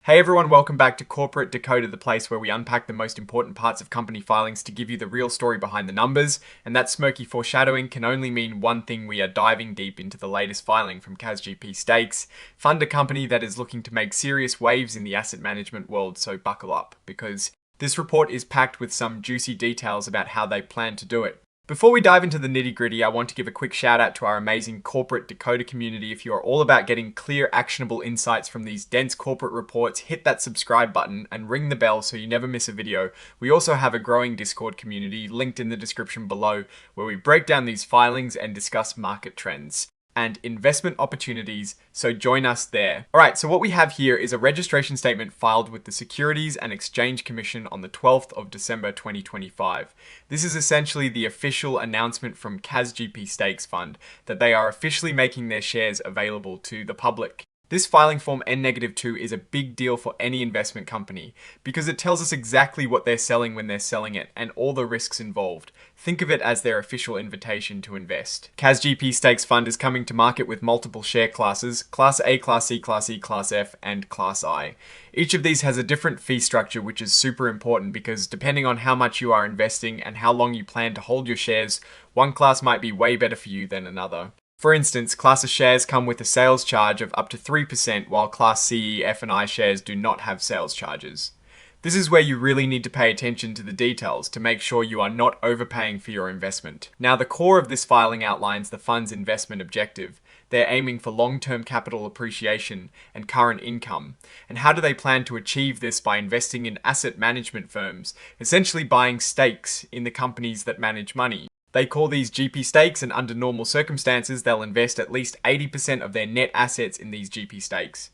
Hey everyone, welcome back to Corporate Decoded, the place where we unpack the most important parts of company filings to give you the real story behind the numbers. And that smoky foreshadowing can only mean one thing: we are diving deep into the latest filing from CAZ Stakes, fund a company that is looking to make serious waves in the asset management world, so buckle up, because this report is packed with some juicy details about how they plan to do it. Before we dive into the nitty-gritty, I want to give a quick shout out to our amazing Corporate Decoder community. If you are all about getting clear, actionable insights from these dense corporate reports, hit that subscribe button and ring the bell so you never miss a video. We also have a growing Discord community linked in the description below, where we break down these filings and discuss market trends and investment opportunities, so join us there. Alright, so what we have here is a registration statement filed with the Securities and Exchange Commission on the 12th of December 2025. This is essentially the official announcement from CAZ Stakes Fund that they are officially making their shares available to the public. This filing form N-2 is a big deal for any investment company because it tells us exactly what they're selling when they're selling it and all the risks involved. Think of it as their official invitation to invest. CAZ Stakes Fund is coming to market with multiple share classes: Class A, Class C, Class E, Class F, and Class I. Each of these has a different fee structure, which is super important because depending on how much you are investing and how long you plan to hold your shares, one class might be way better for you than another. For instance, Class A shares come with a sales charge of up to 3%, while Class C, E, F, and I shares do not have sales charges. This is where you really need to pay attention to the details to make sure you are not overpaying for your investment. Now, the core of this filing outlines the fund's investment objective. They're aiming for long-term capital appreciation and current income. And how do they plan to achieve this? By investing in asset management firms, essentially buying stakes in the companies that manage money. They call these GP stakes, and under normal circumstances, they'll invest at least 80% of their net assets in these GP stakes.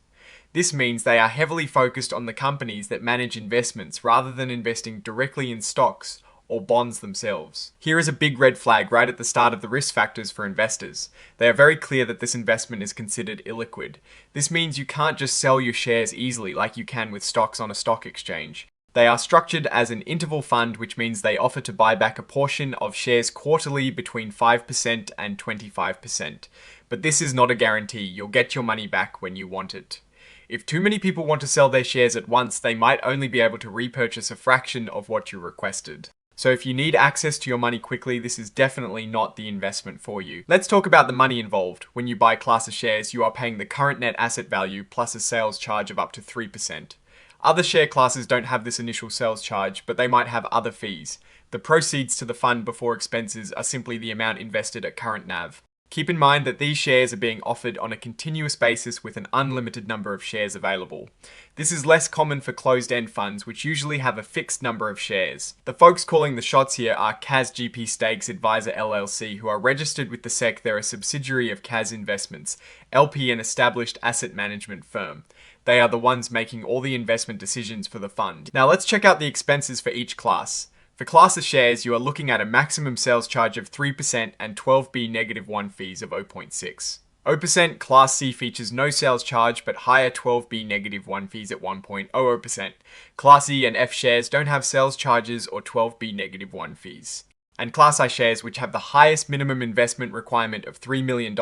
This means they are heavily focused on the companies that manage investments rather than investing directly in stocks or bonds themselves. Here is a big red flag right at the start of the risk factors for investors. They are very clear that this investment is considered illiquid. This means you can't just sell your shares easily like you can with stocks on a stock exchange. They are structured as an interval fund, which means they offer to buy back a portion of shares quarterly between 5% and 25%. But this is not a guarantee. You'll get your money back when you want it. If too many people want to sell their shares at once, they might only be able to repurchase a fraction of what you requested. So if you need access to your money quickly, this is definitely not the investment for you. Let's talk about the money involved. When you buy Class A shares, you are paying the current net asset value plus a sales charge of up to 3%. Other share classes don't have this initial sales charge, but they might have other fees. The proceeds to the fund before expenses are simply the amount invested at current NAV. Keep in mind that these shares are being offered on a continuous basis with an unlimited number of shares available. This is less common for closed-end funds, which usually have a fixed number of shares. The folks calling the shots here are CAZ Stakes Advisor LLC, who are registered with the SEC. They're a subsidiary of CAZ Investments, LP, an established asset management firm. They are the ones making all the investment decisions for the fund. Now let's check out the expenses for each class. For Class A shares, you are looking at a maximum sales charge of 3% and 12B-1 fees of 0.6. 0% Class C features no sales charge but higher 12B-1 fees at 1.00%. Class E and F shares don't have sales charges or 12B-1 fees. And Class I shares, which have the highest minimum investment requirement of $3 million,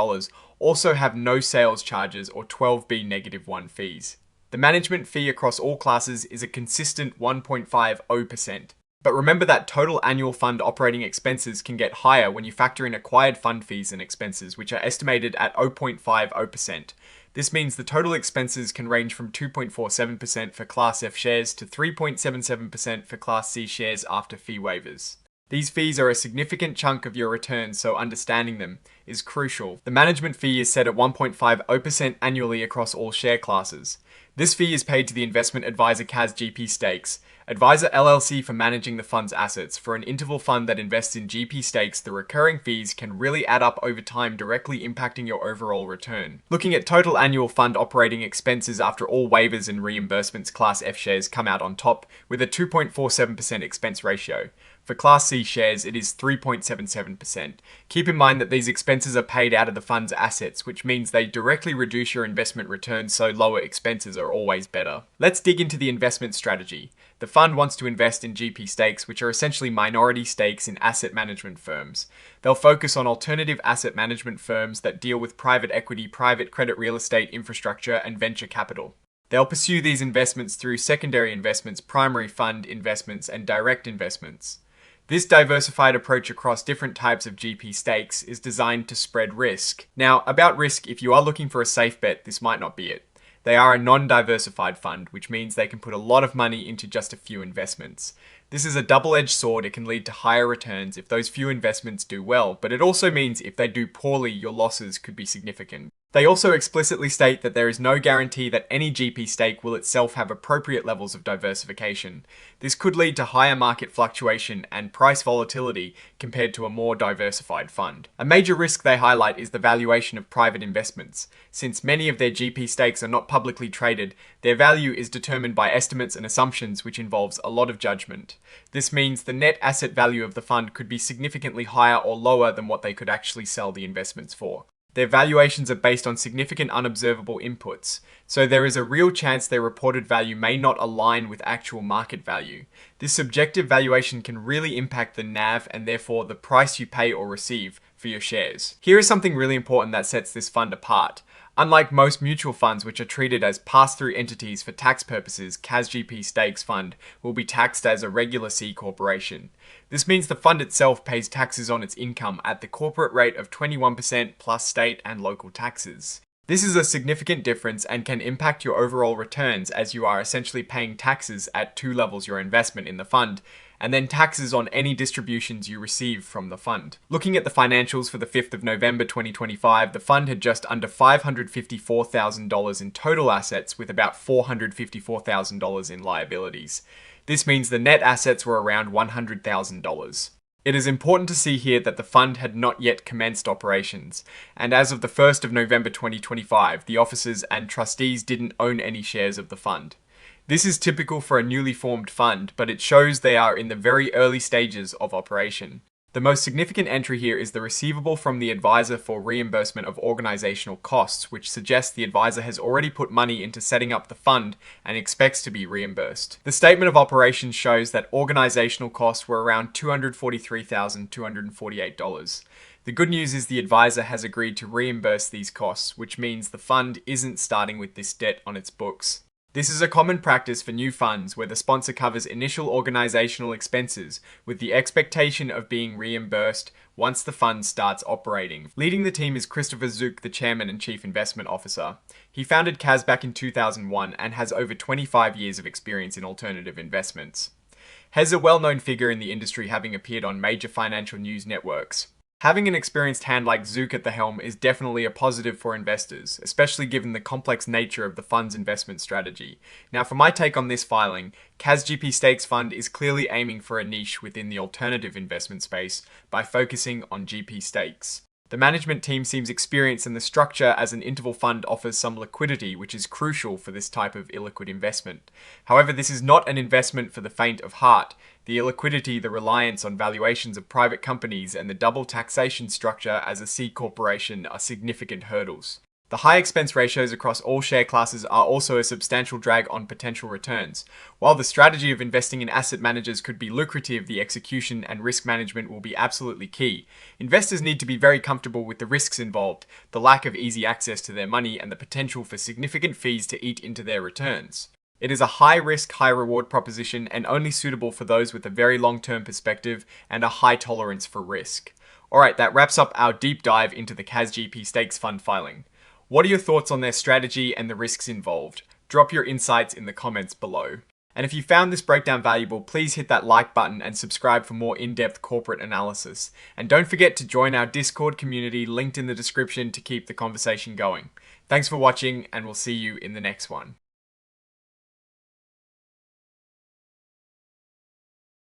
also have no sales charges or 12B-1 fees. The management fee across all classes is a consistent 1.50%. But remember that total annual fund operating expenses can get higher when you factor in acquired fund fees and expenses, which are estimated at 0.50%. This means the total expenses can range from 2.47% for Class F shares to 3.77% for Class C shares after fee waivers. These fees are a significant chunk of your returns, so understanding them is crucial. The management fee is set at 1.50% annually across all share classes. This fee is paid to the investment advisor CAZ Stakes, Advisor LLC, for managing the fund's assets. For an interval fund that invests in GP stakes, the recurring fees can really add up over time, directly impacting your overall return. Looking at total annual fund operating expenses after all waivers and reimbursements, Class F shares come out on top with a 2.47% expense ratio. For Class C shares, it is 3.77%. Keep in mind that these expenses are paid out of the fund's assets, which means they directly reduce your investment returns, so lower expenses are always better. Let's dig into the investment strategy. The fund wants to invest in GP stakes, which are essentially minority stakes in asset management firms. They'll focus on alternative asset management firms that deal with private equity, private credit, real estate, infrastructure, and venture capital. They'll pursue these investments through secondary investments, primary fund investments, and direct investments. This diversified approach across different types of GP stakes is designed to spread risk. Now, about risk, if you are looking for a safe bet, this might not be it. They are a non-diversified fund, which means they can put a lot of money into just a few investments. This is a double-edged sword. It can lead to higher returns if those few investments do well, but it also means if they do poorly, your losses could be significant. They also explicitly state that there is no guarantee that any GP stake will itself have appropriate levels of diversification. This could lead to higher market fluctuation and price volatility compared to a more diversified fund. A major risk they highlight is the valuation of private investments. Since many of their GP stakes are not publicly traded, their value is determined by estimates and assumptions, which involves a lot of judgment. This means the net asset value of the fund could be significantly higher or lower than what they could actually sell the investments for. Their valuations are based on significant unobservable inputs, so there is a real chance their reported value may not align with actual market value. This subjective valuation can really impact the NAV and therefore the price you pay or receive for your shares. Here is something really important that sets this fund apart. Unlike most mutual funds, which are treated as pass-through entities for tax purposes, CAZ GP Stakes Fund will be taxed as a regular C corporation. This means the fund itself pays taxes on its income at the corporate rate of 21% plus state and local taxes. This is a significant difference and can impact your overall returns, as you are essentially paying taxes at two levels: your investment in the fund and then taxes on any distributions you receive from the fund. Looking at the financials for the 5th of November 2025, the fund had just under $554,000 in total assets with about $454,000 in liabilities. This means the net assets were around $100,000. It is important to see here that the fund had not yet commenced operations, and as of the 1st of November 2025, the officers and trustees didn't own any shares of the fund. This is typical for a newly formed fund, but it shows they are in the very early stages of operation. The most significant entry here is the receivable from the advisor for reimbursement of organizational costs, which suggests the advisor has already put money into setting up the fund and expects to be reimbursed. The statement of operations shows that organizational costs were around $243,248. The good news is the advisor has agreed to reimburse these costs, which means the fund isn't starting with this debt on its books. This is a common practice for new funds where the sponsor covers initial organizational expenses with the expectation of being reimbursed once the fund starts operating. Leading the team is Christopher Zook, the chairman and chief investment officer. He founded CAZ back in 2001 and has over 25 years of experience in alternative investments. He's a well-known figure in the industry, having appeared on major financial news networks. Having an experienced hand like Zook at the helm is definitely a positive for investors, especially given the complex nature of the fund's investment strategy. Now, for my take on this filing, CAZ GP Stakes Fund is clearly aiming for a niche within the alternative investment space by focusing on GP stakes. The management team seems experienced, and the structure as an interval fund offers some liquidity, which is crucial for this type of illiquid investment. However, this is not an investment for the faint of heart. The illiquidity, the reliance on valuations of private companies, and the double taxation structure as a C corporation are significant hurdles. The high expense ratios across all share classes are also a substantial drag on potential returns. While the strategy of investing in asset managers could be lucrative, the execution and risk management will be absolutely key. Investors need to be very comfortable with the risks involved, the lack of easy access to their money, and the potential for significant fees to eat into their returns. It is a high-risk, high-reward proposition and only suitable for those with a very long-term perspective and a high tolerance for risk. Alright, that wraps up our deep dive into the CAZ GP Stakes Fund filing. What are your thoughts on their strategy and the risks involved? Drop your insights in the comments below. And if you found this breakdown valuable, please hit that like button and subscribe for more in-depth corporate analysis. And don't forget to join our Discord community linked in the description to keep the conversation going. Thanks for watching, and we'll see you in the next one.